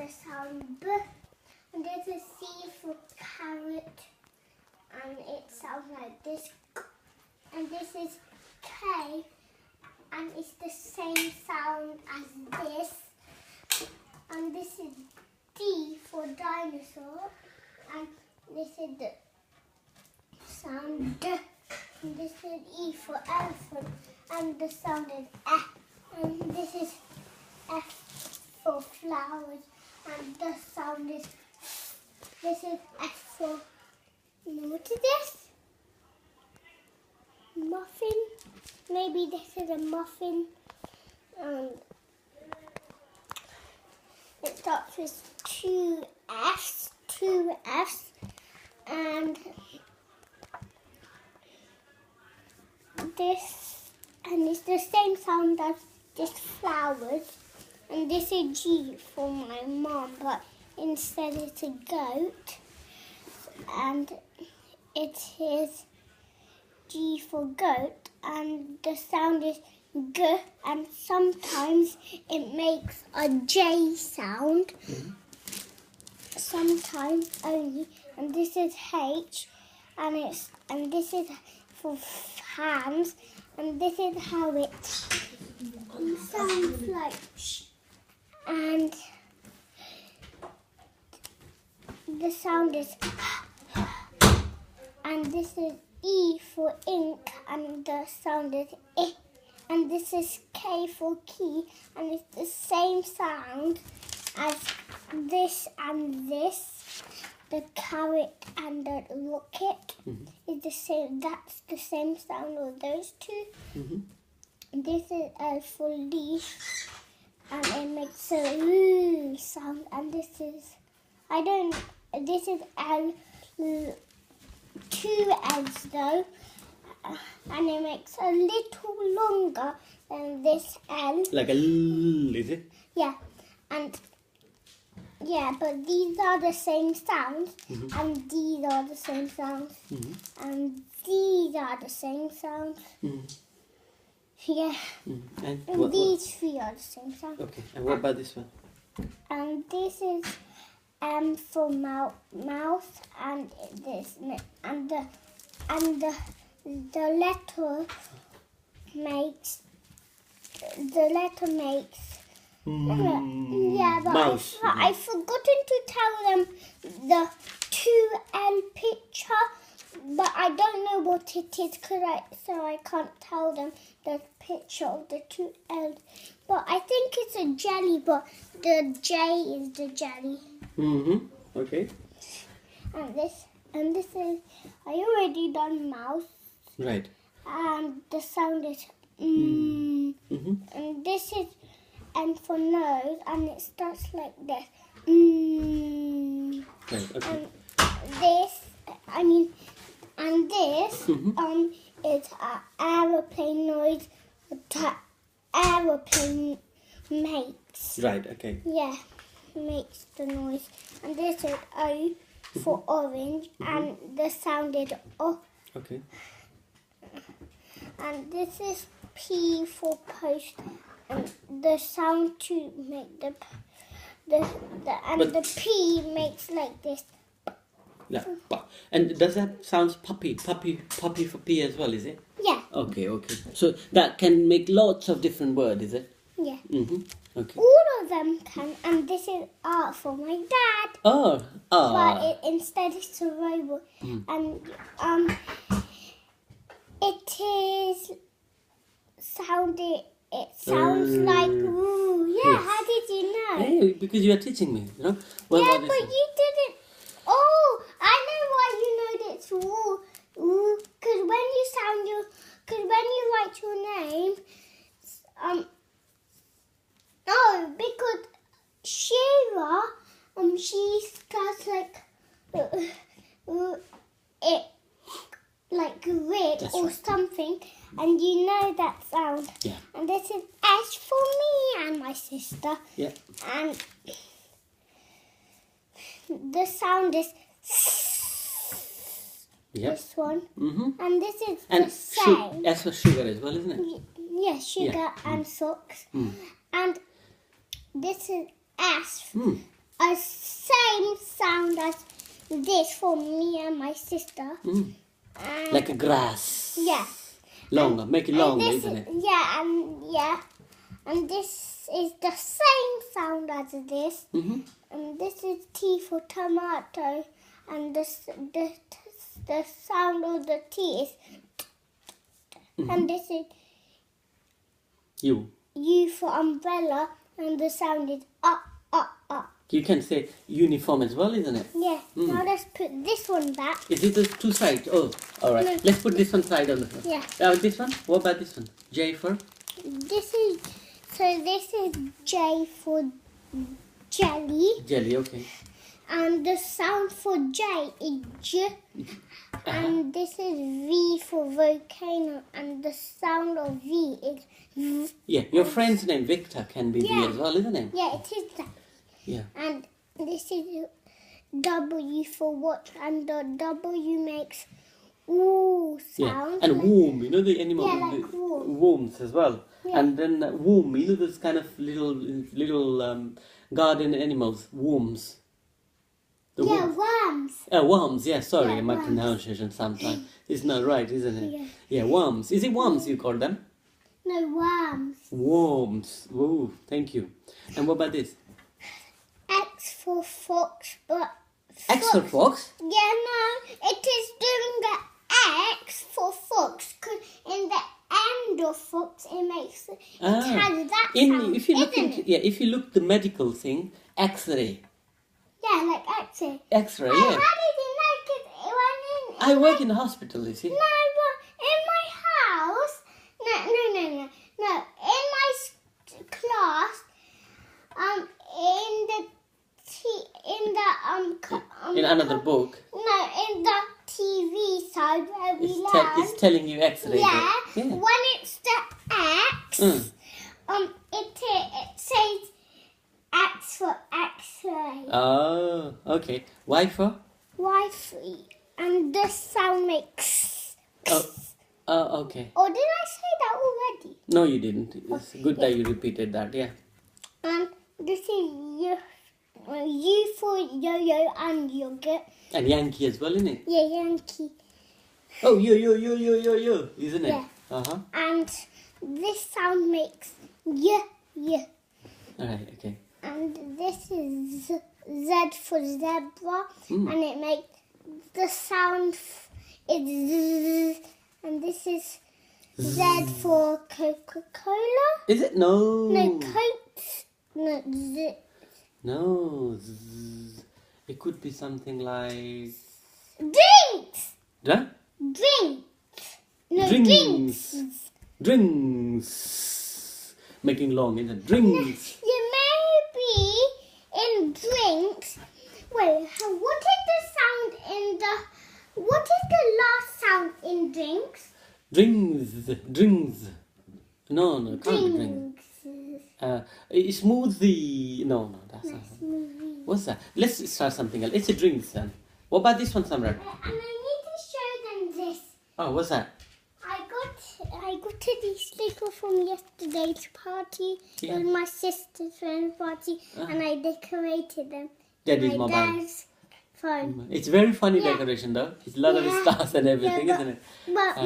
the sound B. And there's a C for carrot, and it sounds like this. And this is K, and it's the same sound as this. And this is D for dinosaur, and this is the sound D. And this is E for elephant, and the sound is F. And this is F for flowers, and the sound is. This is F for. What is this? Muffin? Maybe this is a muffin. It starts with two Fs, and this, and it's the same sound as this flowers. And this is G for my mom, but instead it's a goat, and it is G for goat, and the sound is G, and sometimes it makes a J sound, sometimes only, and this is H, and this is for hands, and this is how it sounds like, and the sound is, and this is E for ink, and the sound is I, and this is K for key, and it's the same sound as this and this. The carrot and the rocket is the same. That's the same sound of those two. This is L for leaf, and it makes a L sound. And this is, this is L, two L's though, and it makes a little longer than this L. Like a L, is it? Yeah, and yeah, but these are the same sounds, and these are the same sounds, and these are the same sounds. Yeah, and these three are the same sound. Okay, and what about this one? And this is M for mouth, and this, and the letter makes yeah, but mouse. I forgotten to tell them the 2L picture, but I don't know what it is, so I can't tell them the picture of the 2L. But I think it's a jelly, but the J is the jelly. Okay. And this is, I already done mouse. Right. And the sound is and this is N for nose, and it starts like this. Right. Okay. And this is an aeroplane noise that aeroplane makes. Right. Okay. Yeah, makes the noise. And this is O for orange, and the sound is O. Okay. And this is P for post, and the sound to make the P makes like this. Yeah. And does that sound puppy for P as well, is it? Yeah. Okay. So that can make lots of different words, is it? Yeah. Okay. All of them can, and this is R for my dad. Oh. But instead it's a robot, and it is sounded. It sounds like woo. Yeah. Yes. How did you know? Hey, because you are teaching me, you know. Yeah, but you didn't. Oh, I know why you know it's woo. Woo, because when you write your name, no, because Shira, she starts like it, like Rick That's or right. something, and you know that sound. Yeah. And this is S for me and my sister. Yeah. And the sound is this one. And this is the same. S for sugar as well, isn't it? Yeah, sugar and socks. And this is S. a same sound as this for me and my sister. Mm. And Like a grass. yeah. Longer. Make it longer, this, isn't it? Yeah, and this is the same sound as this. Mm-hmm. And this is T for tomato, and the sound of the T is. Mm-hmm. And this is U. U for umbrella, and the sound is up. You can say uniform as well, isn't it? Yeah. Mm. Now let's put this one back. Is it the two sides? Oh, all right. No. Let's put this one side on the front. Yeah. This one? What about this one? J for? This is J for jelly, Jelly, okay. and the sound for J is J. And this is V for volcano, and the sound of V is V. Yeah, your friend's name, Victor, can be V Yeah. as well, isn't it? Yeah, it is that. Yeah. And this is W for watch, and the W makes ooh Yeah. sound. And womb, you know the animal, Yeah, like the womb. wombs as well. Yeah. And then womb, you know those kind of little garden animals, wombs. The Yeah, worms. worms. Worms, yeah, sorry, Yeah, my worms. pronunciation sometimes is not right, isn't it? Yeah. Yeah, worms. Is it worms you call them? No, worms. Worms. Whoa, thank you. And what about this? X for fox, but X for fox? yeah, no, it is doing the X for fox, because in the end of fox it makes it has that sound, If you look isn't into, it? yeah, if you look the medical thing, X-ray. Yeah, like X-ray. X-ray, How yeah. did you like it when I work in the hospital, you see. No, but in my house, no. In my class, In another book, No, in the TV side where we it's, learn. it's telling you X-ray. Yeah, there. Yeah. when it's the X, it says X for X-ray. Oh, okay. Y for? Wi-Fi, and this sound makes. Okay. Or did I say that already? No, you didn't. It's good that you repeated that, yeah. This is U for yo-yo and yogurt. And Yankee as well, isn't it? Yeah, Yankee. Oh, yo, isn't it? Yeah. Uh-huh. And this sound makes yeah. Alright, okay. And this is Z for zebra, and it makes the sound is Z, and this is Z for Coca-Cola. Is it? No. No, Coke. No, Z. No. Zzz. It could be something like... Drinks. Huh? Drinks. No, Drinks. drinks. Drinks. Making long, isn't it? Drinks. You may be in drinks. Wait, what is the sound in the? What is the last sound in drinks? Drinks. No, it can't be drinks. Smoothie. No, that's not. Smoothie. What's that? Let's start something else. It's a drinks then. What about this one, Samraat? And I need to show them this. Oh, what's that? I got this little from yesterday's party. Yeah. It was my sister's friend's party, and I decorated them. Daddy's my mobile. dad's phone. It's very funny Yeah. decoration though. It's a lot of Yeah. stars and everything, Yeah, isn't it? But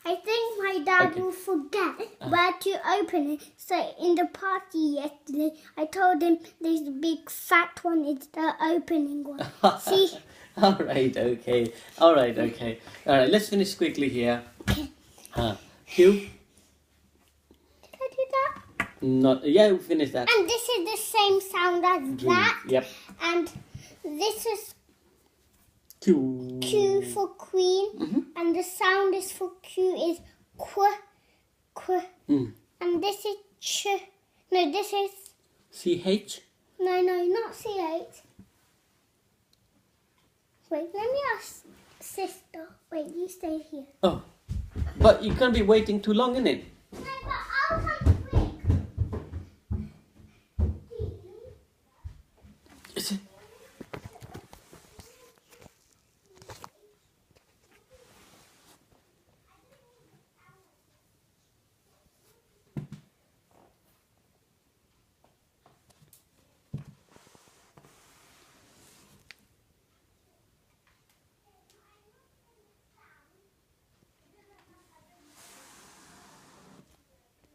I think my dad Okay. will forget where to open it. So in the party yesterday, I told him this big fat one is the opening one. See? Alright, okay. Alright, let's finish quickly here. Q? Did I do that? Not, yeah, we finished that. And this is the same sound as Dream. that. Yep. And this is Q. Q for queen. And the sound is for Q is qu. And this is ch. No, this is... CH? No, not CH. Wait, let me ask sister. Wait, you stay here. Oh. But you can't be waiting too long, innit? No, but